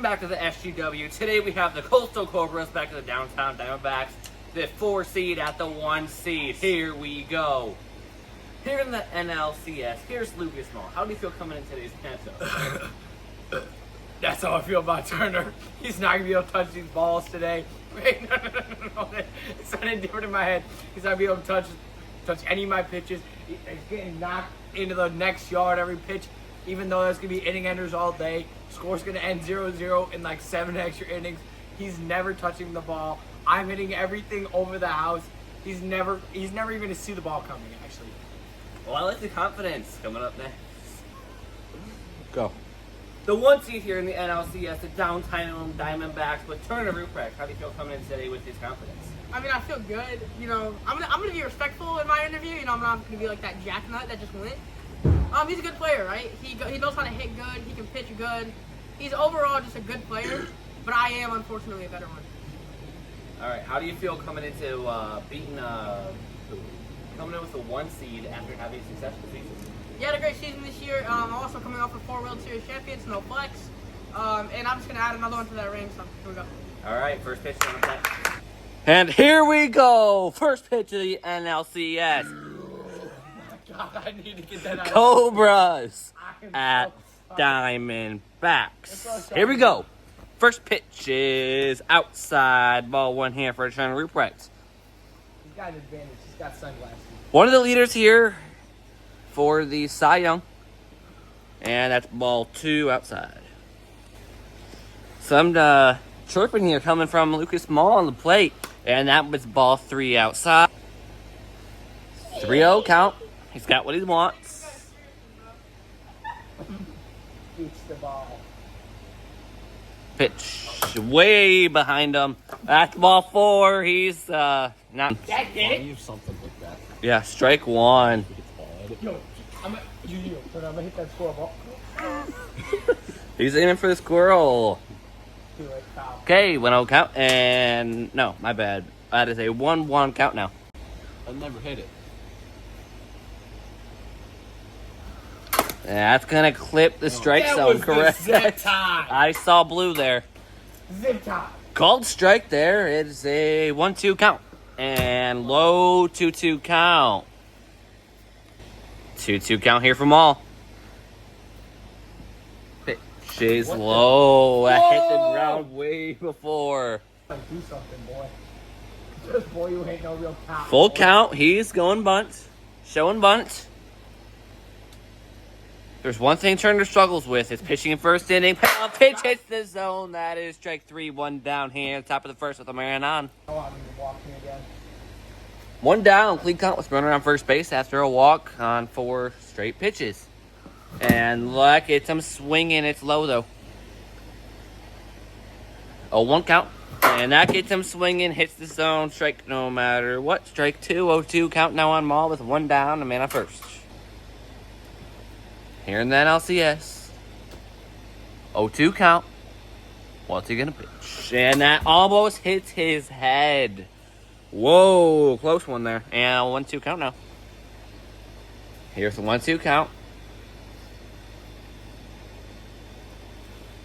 back to the SGW. Today we have the Coastal Cobras back to the downtown Diamondbacks. The 4 seed at the 1 seed. Here we go. Here in the Nlcs, here's Lucas Small. How do you feel coming in today's matchup? That's how I feel about Turner. He's not gonna be able to touch these balls today. Wait, no. It's something different in my head. He's not gonna be able to touch any of my pitches. He's getting knocked into the next yard every pitch, even though there's gonna be inning enders all day. Score's gonna end 0-0 in like 7 extra innings. He's never touching the ball. I'm hitting everything over the house. He's never even gonna see the ball coming, actually. Well, I like the confidence. Coming up next. Go. The 1 seed here in the NLCS, the downtown Diamondbacks with Turner Ruprecht. How do you feel coming in today with his confidence? I mean, I feel good. You know, I'm gonna be respectful in my interview. You know, I'm not gonna be like that jacknut that just went. He's a good player, right? He knows how to hit good. He can pitch good. He's overall just a good player. But I am unfortunately a better one. All right. How do you feel coming into coming in with the 1 seed after having a successful season? He had a great season this year. Also coming off of 4 World Series champions, no flex. And I'm just gonna add another one to that ring. So here we go. All right. First pitch on the plate. And here we go. First pitch of the NLCS. God, I need to get that out. Cobras I am at so Diamondbacks. Here we go. First pitch is outside. Ball 1 here for Turner Ruprecht. He's got an advantage. He's got sunglasses. One of the leaders here for the Cy Young. And that's ball 2 outside. Some chirping here coming from Lucas Mall on the plate. And that was ball 3 outside. 3-0 count. He's got what he wants. Beats the ball. Pitch way behind him. That's ball 4. He's not. That Something like that. Yeah, strike 1. Yo, I'm gonna hit that scoreboard. He's aiming for the squirrel. Too late, foul. Okay, 1-0 count. And no, my bad. That is a 1-1 count now. I've never hit it. That's gonna clip the strike That zone, was correct? the zip tie. I saw blue there. Zip tie. Called strike there. It's a 1-2 count. And low 2-2 count. 2-2 count here from all. Pitch is low. That hit the ground way before. Like, do something, boy. Just boy, you ain't no real cop. Full boy. count. He's going bunt. Showing bunt. There's one thing Turner struggles with. It's pitching in first inning. Pitch hits the zone. That is strike 3. 1 down here. Top of the first with a man on. Oh, I'm gonna walk me again. 1 down. Clean count with runner on first base after a walk on 4 straight pitches. And look, it's him swinging. It's low though. 0-1 count. And that gets him swinging. Hits the zone. Strike no matter what. Strike 2. 0-2 count now on Maul with 1 down. A man on first. Here in the NLCS. 0-2 count. What's he gonna pitch? And that almost hits his head. Whoa, close one there. And a 1-2 count now. Here's the 1-2 count.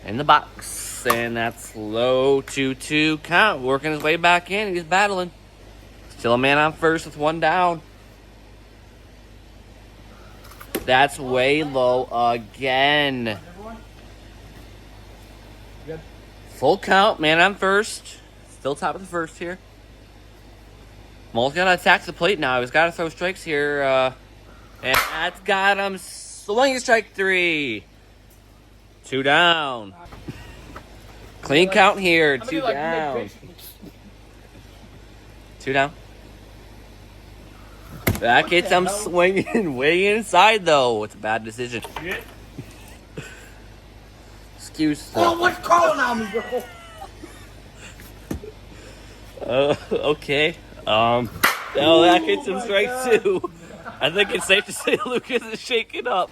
In the box. And that's low 2-2 count. Working his way back in. He's battling. Still a man on first with 1 down. That's way low again. Good. Full count, man on first. Still top of the first here. Mole's gonna attack the plate now. He's gotta throw strikes here. And that's got him swinging strike 3. 2 down. Clean count here. I'm gonna 2 do like down. mid-pitch. 2 down. That gets him swinging way inside, though. It's a bad decision. Shit. Excuse me. Oh, what's calling on me, bro? Okay. Oh, that gets him strike 2. I think it's safe to say Lucas is shaking up.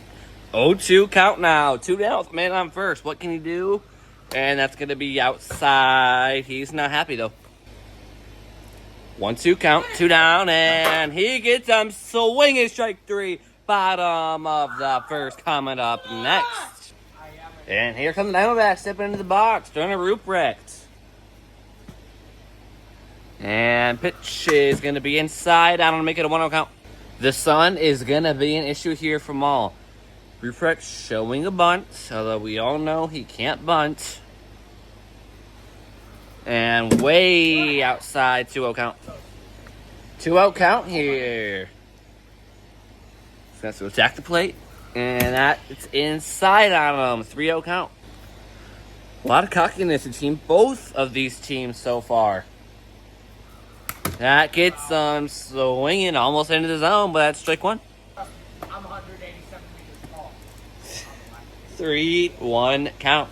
0-2 count now. 2 down with man on first. What can he do? And that's going to be outside. He's not happy, though. 1-2 count, 2 down, and he gets him swinging strike 3. Bottom of the first coming up next. I am And here comes the Diamondbacks stepping into the box, throwing a Ruprecht. And pitch is going to be inside. I'm going to make it a 1-0 count. The sun is going to be an issue here for Maul. Ruprecht showing a bunt, although we all know he can't bunt. And way outside, 2-0 count. 2-0 count here. So that's to attack the plate. And that it's inside on him. 3-0 count. A lot of cockiness between both of these teams so far. That gets swinging almost into the zone, but that's strike one. I'm 187 meters tall. 3-1 count.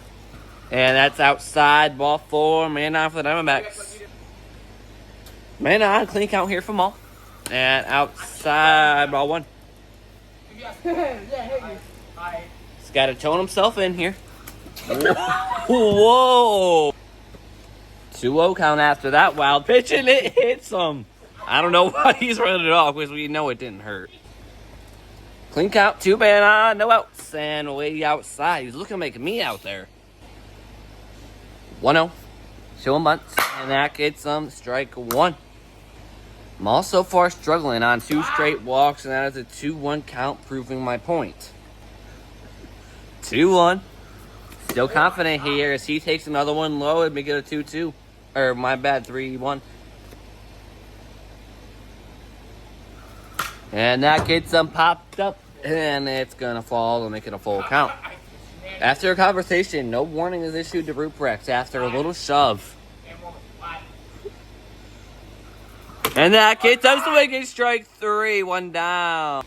And that's outside, ball 4, man on for the Diamondbacks. Man on, clean count here from all. And outside, ball 1. He's got to tone himself in here. Whoa! 2-0 count after that wild pitch, and it hits him. I don't know why he's running it off, because we know it didn't hurt. Clean count, 2 man on, no outs, and way outside. He's looking to make me out there. 1-0. Show him bunts, and that gets him strike 1. I'm also far struggling on 2 straight walks, and that is a 2-1 count, proving my point. 2-1. Still confident here as he takes another one low and make it a 2-2. Or, my bad, 3-1. And that gets him popped up, and it's going to fall and make it a full count. After a conversation, no warning is issued to Ruprecht after a little shove. And that gets him swinging strike 3, 1 down.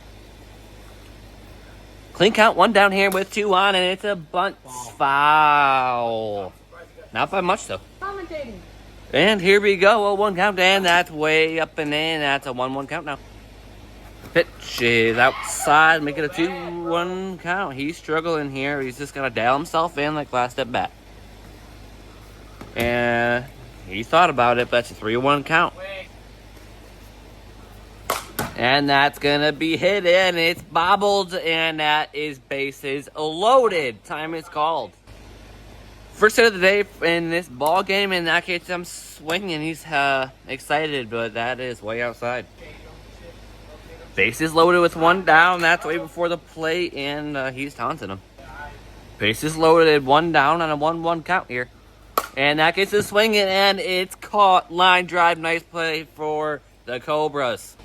Clean count, 1 down here with 2 on, and it's a bunt foul. Not by much, though. Commentating. And here we go, a 1 count, and that's way up and in. That's a 1-1 count now. Pitch is outside, make it a 2-1 count. He's struggling here. He's just going to dial himself in like last at bat. And he thought about it, but that's a 3-1 count. And that's going to be hit in. It's bobbled, and that is bases loaded. Time is called. First hit of the day in this ball game, and that gets him swinging. He's excited, but that is way outside. Bases loaded with 1 down. That's way before the plate, and he's taunting him. Bases loaded, 1 down on a 1-1 count here. And that gets him swinging, and it's caught. Line drive, nice play for the Cobras.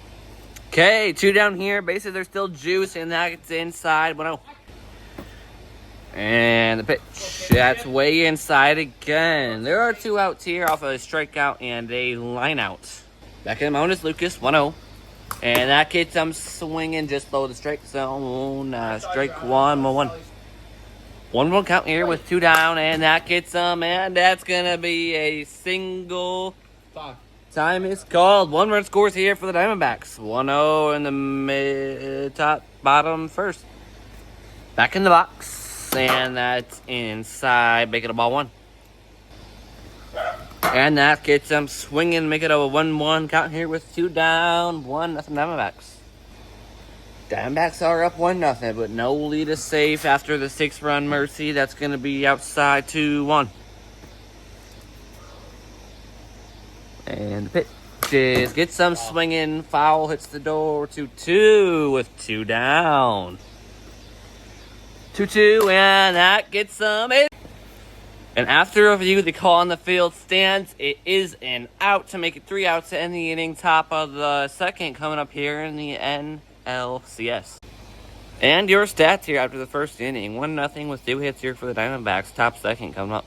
Okay, 2 down here. Bases are still juice, and that's inside 1-0. And the pitch, that's way inside again. There are 2 outs here off of a strikeout and a line out. Back in the mound is Lucas, 1-0. And that gets him swinging just below the strike zone. Strike 1, 1-1. 1-1 count here with 2 down, and that gets him, and that's going to be a single. Time is called. 1 run scores here for the Diamondbacks. 1-0 in the top bottom first. Back in the box, and that's inside. Make it a ball 1. And that gets them swinging, make it a 1-1 count here with 2 down, 1-0 Diamondbacks. Diamondbacks are up 1-0, but no lead is safe after the 6-run mercy. That's going to be outside 2-1. And the pitch gets some swinging, foul hits the door, 2-2 with 2 down. 2-2, and that gets some. And after a review, the call on the field stands. It is an out to make it 3 outs to end the inning. Top of the second coming up here in the Nlcs. And your stats here after the first inning. 1-0 with 2 hits here for the Diamondbacks. Top second coming up.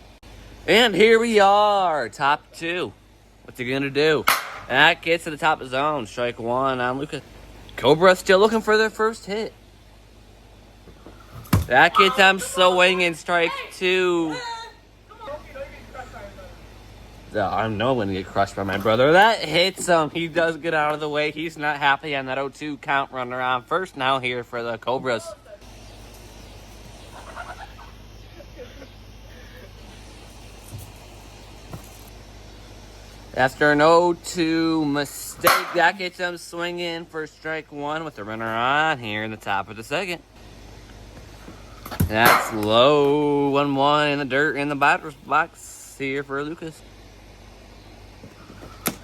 And here we are. Top 2. What's he going to do? That gets to the top of the zone. Strike 1 on Lucas. Cobras still looking for their first hit. That gets them swinging. Strike 2. I know I'm going to get crushed by my brother. That hits him. He does get out of the way. He's not happy on that 0-2 count runner on first now here for the Cobras. After an 0-2 mistake, that gets him swinging for strike 1 with the runner on here in the top of the second. That's low. 1-1 in the dirt in the batter's box here for Lucas.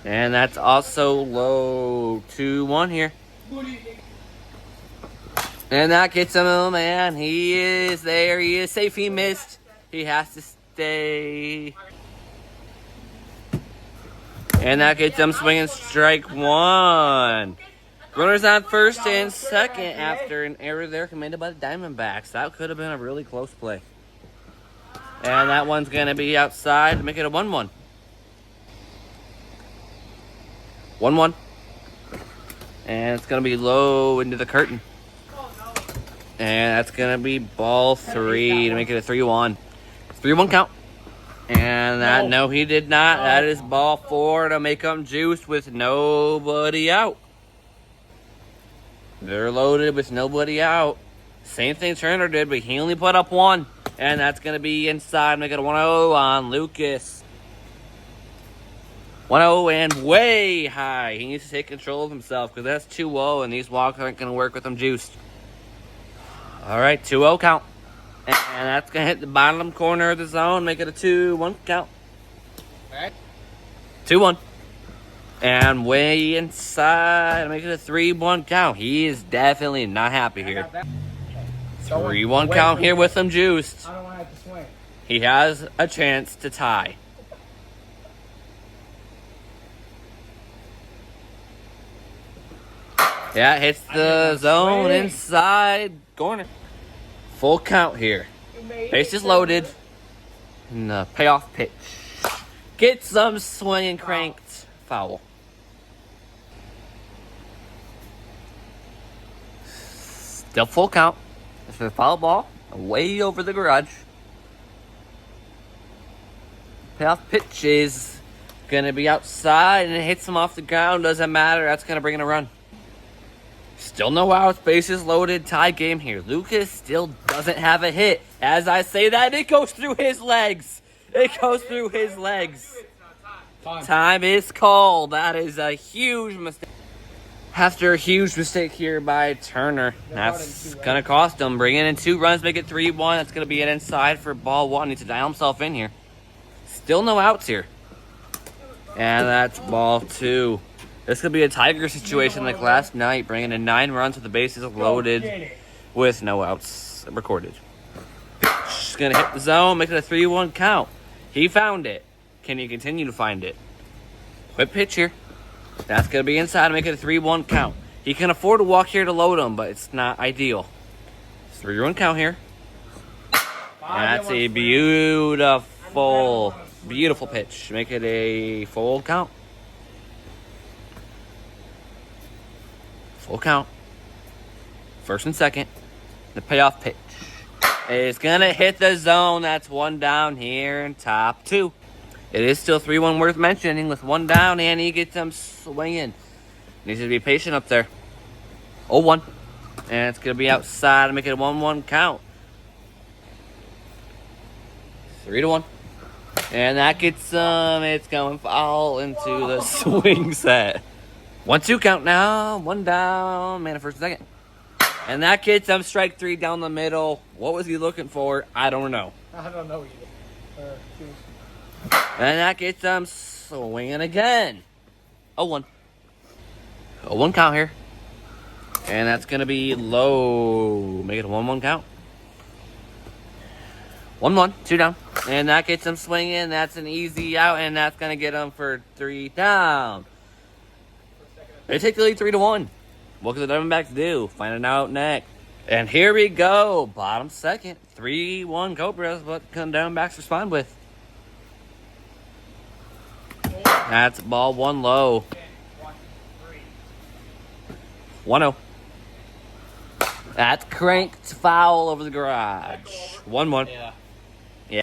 And that's also low. 2-1 here. And that gets him, oh man. He is there. He is safe. He missed. He has to stay. And that gets him swinging strike 1. Runners on first and second after an error there committed by the Diamondbacks. That could have been a really close play. And that one's going to be outside to make it a 1-1. 1-1. And it's going to be low into the curtain. And that's going to be ball 3 to make it a 3-1. 3-1 count. And that, no, he did not. That is ball 4 to make them juice with nobody out. They're loaded with nobody out. Same thing Turner did, but he only put up 1. And that's going to be inside. Make it a 1-0 on Lucas. 1-0 and way high. He needs to take control of himself because that's 2-0 and these walks aren't going to work with him juiced. All right, 2-0 count. And that's going to hit the bottom corner of the zone. Make it a 2-1 count. All right. 2-1. And way inside, make it a 3-1 count. He is definitely not happy here. 3-1 count here with him juiced. I don't want to have to swing. He has a chance to tie. Yeah, hits the zone inside corner. Full count here. Bases loaded. And the payoff pitch. Gets some swinging cranked. Foul. Still full count. This is a foul ball. Way over the garage. Payoff pitch is going to be outside and it hits him off the ground. Doesn't matter. That's going to bring in a run. Still no outs. Bases loaded. Tie game here. Lucas still doesn't have a hit. As I say that, it goes through his legs. It goes through his legs. Time is called. That is a huge mistake. After a huge mistake here by Turner. That's going to cost him. Bringing in 2 runs, make it 3-1. That's going to be an inside for ball 1. Needs to dial himself in here. Still no outs here. And that's ball 2. This could be a Tiger situation like last night. Bringing in 9 runs with the bases loaded with no outs recorded. Just going to hit the zone, make it a 3-1 count. He found it. Can he continue to find it? Quick pitch here. That's going to be inside to make it a 3-1 count. He can afford to walk here to load him, but it's not ideal. 3-1 count here. That's a beautiful pitch. Make it a full count. Full count. First and second. The payoff pitch is going to hit the zone. That's 1 down here in top 2. It is still 3-1 worth mentioning with 1 down, and he gets them swinging. Needs to be patient up there. 0-1. And it's going to be outside to make it a 1-1 count. 3-1. And that gets it's going foul into the swing set. 1-2 count now. 1 down. Man, first and second. And that gets them strike 3 down the middle. What was he looking for? I don't know. I don't know either. And that gets them swinging again. 0-1. 0-1 count here. And that's going to be low. Make it a 1-1 count. 1-1. 2 down. And that gets them swinging. That's an easy out. And that's going to get them for 3 down. They take the lead 3-1. What can the Diamondbacks do? Finding out next. And here we go. Bottom second. 3-1 Cobras. What can the Diamondbacks respond with? That's ball 1 low. 1-0. That's cranked foul over the garage. 1-1. Yeah.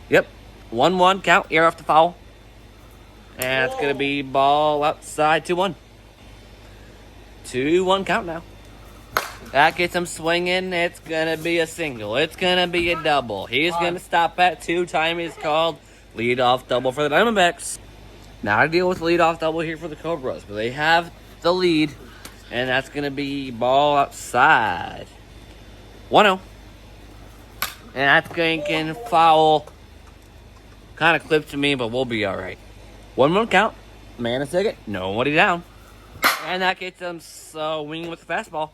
Yep. 1-1 count. Air off the foul. And it's going to be ball outside 2-1. 2-1 count now. That gets him swinging. It's going to be a single. It's going to be a double. He's going to stop at 2. Time is called. Lead-off double for the Diamondbacks. Now I deal with lead-off double here for the Cobras, but they have the lead, and that's going to be ball outside. 1-0. And that's going foul. Kind of clipped to me, but we'll be all right. 1-1 count. Man a second. Nobody down. And that gets them swinging with the fastball.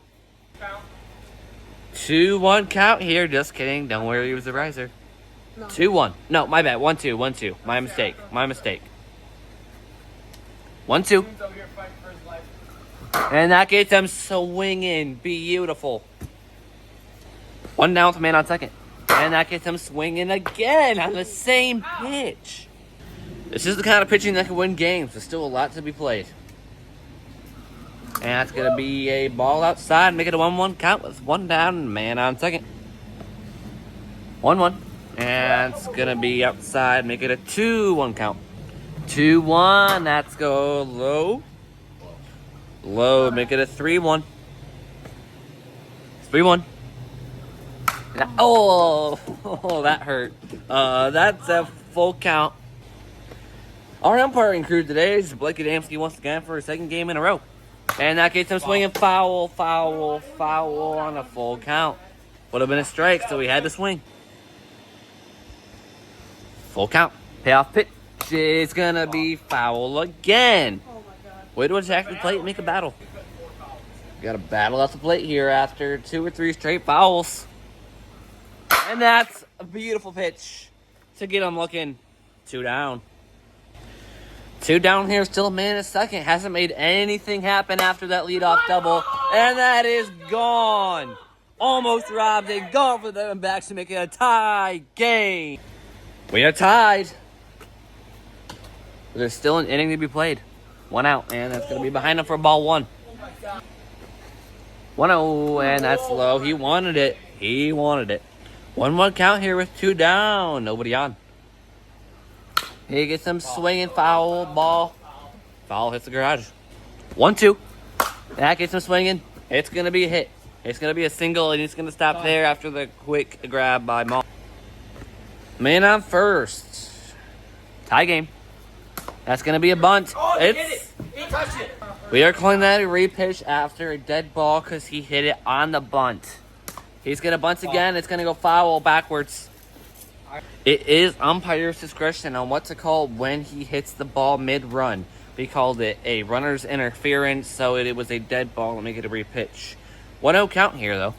2-1 count here. Just kidding. Don't worry, he was the riser. No. 2-1. No, my bad. 1-2. 1-2. My mistake. 1-2. And that gets them swinging. Beautiful. 1 down with a man on second. And that gets them swinging again on the same pitch. This is the kind of pitching that can win games. There's still a lot to be played. And that's going to be a ball outside. Make it a 1-1 count with 1 down and man on second. 1-1. And it's going to be outside. Make it a 2-1 count. 2-1. That's go low. Low. Make it a 3-1. 3-1. Oh, that hurt. That's a full count. Our umpiring crew today is Blake Adamski once again for a second game in a row. And that gets him swinging foul on a full count. Would have been a strike, so we had to swing. Full count. Payoff pitch is going to be foul again. Oh my God. Way to attack the plate and make a battle. Got to battle off the plate here after 2 or 3 straight fouls. And that's a beautiful pitch to get him looking. 2 down. 2 down here, still a man in second. Hasn't made anything happen after that leadoff double. And that is gone. Almost robbed and gone for the Diamondbacks to make it a tie game. We are tied. There's still an inning to be played. 1 out, and that's going to be behind him for ball 1. 1-0, and that's low. He wanted it. 1-1 count here with 2 down. Nobody on. He gets some swinging foul ball. Foul hits the garage. 1-2. That gets him swinging. It's going to be a hit. It's going to be a single, and it's going to stop there after the quick grab by Maul. Man on first. Tie game. That's going to be a bunt. Oh, he hit it. He touched it. We are calling that a repitch after a dead ball because he hit it on the bunt. He's going to bunt again. It's going to go foul backwards. It is umpire's discretion on what to call when he hits the ball mid-run. We called it a runner's interference, so it was a dead ball. Let me get a repitch. 1-0 count here, though.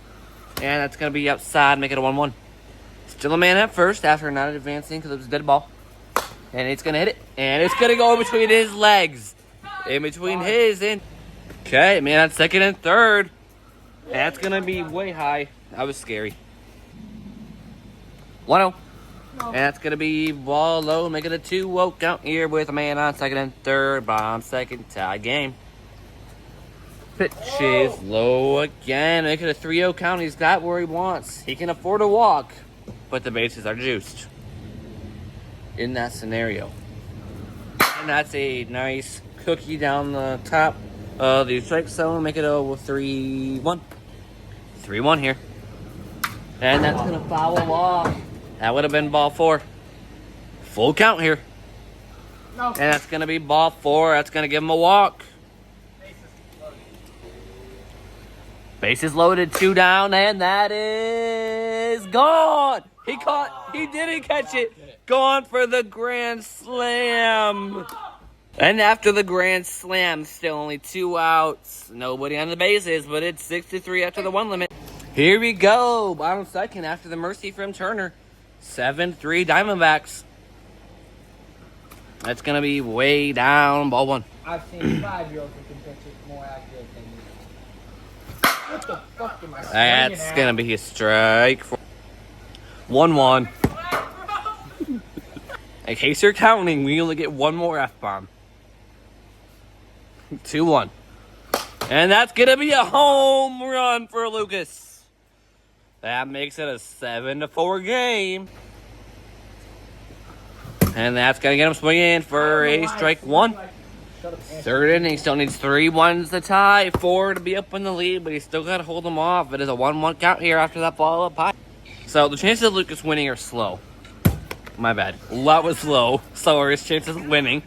And that's going to be outside, make it a 1-1. Still a man at first after not advancing because it was a dead ball. And it's going to hit it. And it's going to go between his legs. In between his and... Okay, man at second and third. And that's going to be way high. That was scary. 1-0. And that's going to be ball low. Make it a 2-0 count here with a man on second and third. Bomb second. Tie game. Pitch is low again. Make it a 3-0 count. He's got where he wants. He can afford a walk. But the bases are juiced. In that scenario. And that's a nice cookie down the top of the strike zone. Make it a 3-1. 3-1 here. And that's going to foul off. That would have been ball 4. Full count here. No. And that's going to be ball 4. That's going to give him a walk. Bases loaded, 2 down, and that is gone. He didn't catch it. Gone for the grand slam. And after the grand slam, still only 2 outs. Nobody on the bases, but it's 6-3 after the 1 limit. Here we go. Bottom second after the mercy from Turner. 7-3 Diamondbacks. That's going to be way down. Ball 1. I've seen 5-year-olds who can pitch it more accurate than you. What the fuck am I saying? That's going to be a strike. 1-1. In case you're counting, we only get 1 more F-bomb. 2-1. And that's going to be a home run for Lucas. That makes it a 7-4 game. And that's going to get him swinging for a strike 1. Third inning, still needs 3 ones to tie, 4 to be up in the lead, but he's still got to hold them off. It is a 1-1 count here after that ball up high. So the chances of Lucas winning are slow. My bad. A lot was slow. So are his chances of winning.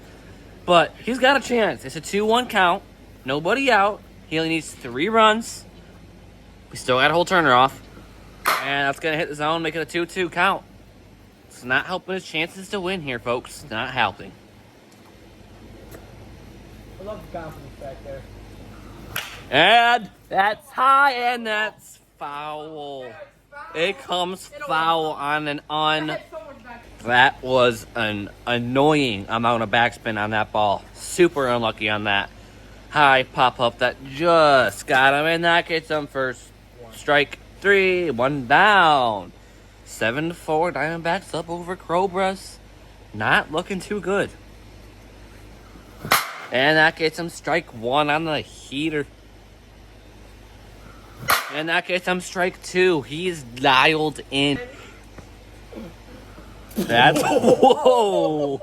But he's got a chance. It's a 2-1 count. Nobody out. He only needs 3 runs. We still got to hold Turner off. And that's going to hit the zone, make it a 2-2 count. It's not helping his chances to win here, folks. It's not helping. I love the confidence back there. And that's high, and that's foul. It comes foul on an That was an annoying amount of backspin on that ball. Super unlucky on that. High pop-up that just got him, and that gets him first strike 3, 1 down. 7-4, Diamondbacks up over Cobras. Not looking too good. And that gets him strike 1 on the heater. And that gets him strike 2. He's dialed in. That's whoa.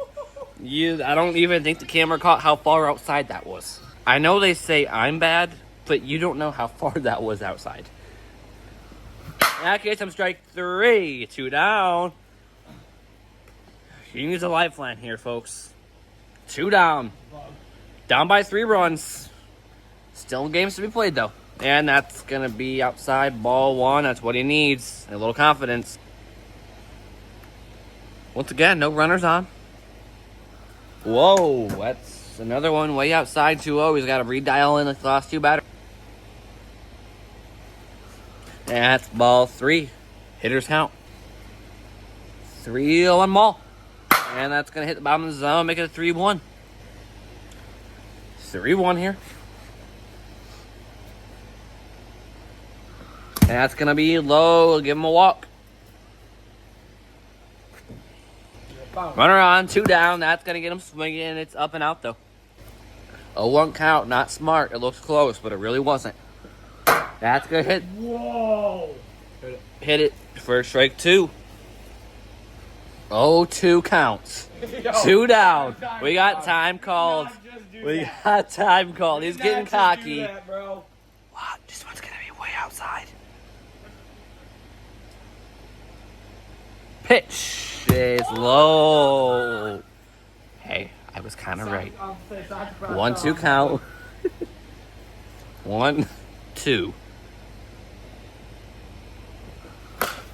I don't even think the camera caught how far outside that was. I know they say I'm bad, but you don't know how far that was outside. That gets him strike 3. 2 down. He needs a lifeline here, folks. 2 down. Down by 3 runs. Still games to be played, though. And that's going to be outside ball 1. That's what he needs. A little confidence. Once again, no runners on. Whoa, that's another one way outside 2-0. He's got to redial in the last 2 batters. And that's ball 3. Hitters count. 3-0 ball. And that's going to hit the bottom of the zone, make it a 3-1. 3-1 here. And that's going to be low. Give him a walk. Runner on, 2 down. That's going to get him swinging. It's up and out, though. A 1 count. Not smart. It looks close, but it really wasn't. That's going to hit. Whoa! Hit it for strike 2. 0-2 counts. 2 down. We got time called. We got time called. He's getting cocky. Bro. What? This one's going to be way outside. Pitch is low. Hey, I was kind of right. 1-2 count. 1-2.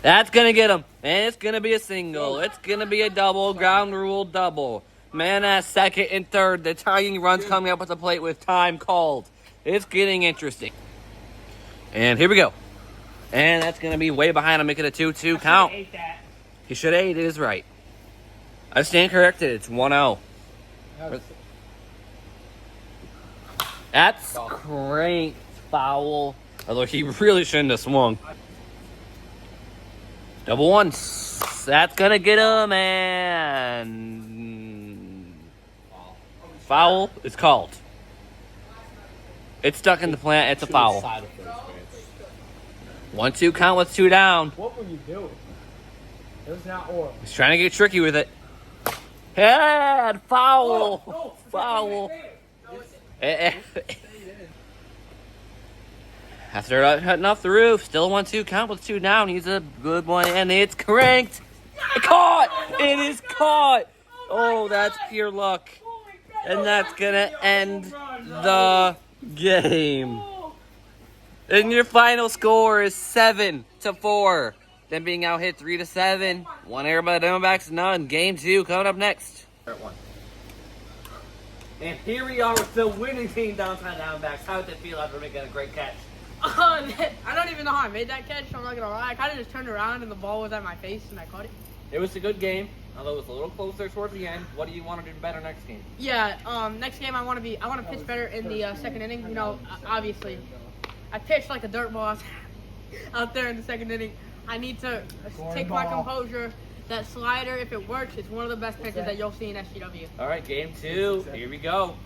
That's going to get him. And it's going to be a single. It's going to be a double. Ground rule double. Man at second and third. The tying run's coming up at the plate with time called. It's getting interesting. And here we go. And that's going to be way behind him, making a 2-2 count. He should have ate. It is right. I stand corrected. It's 1-0. That's cranked foul. Although he really shouldn't have swung. Double one. That's going to get him, and foul is called. It's stuck in the plant. It's a foul. 1-2 count with 2 down. What were you doing? It was not oral. He's trying to get tricky with it. Head foul. Foul. After cutting off the roof, still 1-2 count with 2 down. He's a good one, and it's cranked. Caught. It is caught. Oh, that's pure luck. And that's going to end the game. And your final score is 7-4. Then being out hit 3-7. 1 error by the Diamondbacks, none. Game 2 coming up next. And here we are with the winning team, Downtown Diamondbacks. How did it feel after making a great catch? I don't even know how I made that catch. I'm not gonna lie. I kind of just turned around and the ball was at my face and I caught it. It was a good game, although it was a little closer towards the end. What do you want to do better next game? Yeah. Next game I want to pitch better in the second inning. You know, obviously, I pitched like a dirt ball out there in the second inning. I need to take my composure. That slider, if it works, it's one of the best pitches that you'll see in SGW. All right, game 2. Here we go.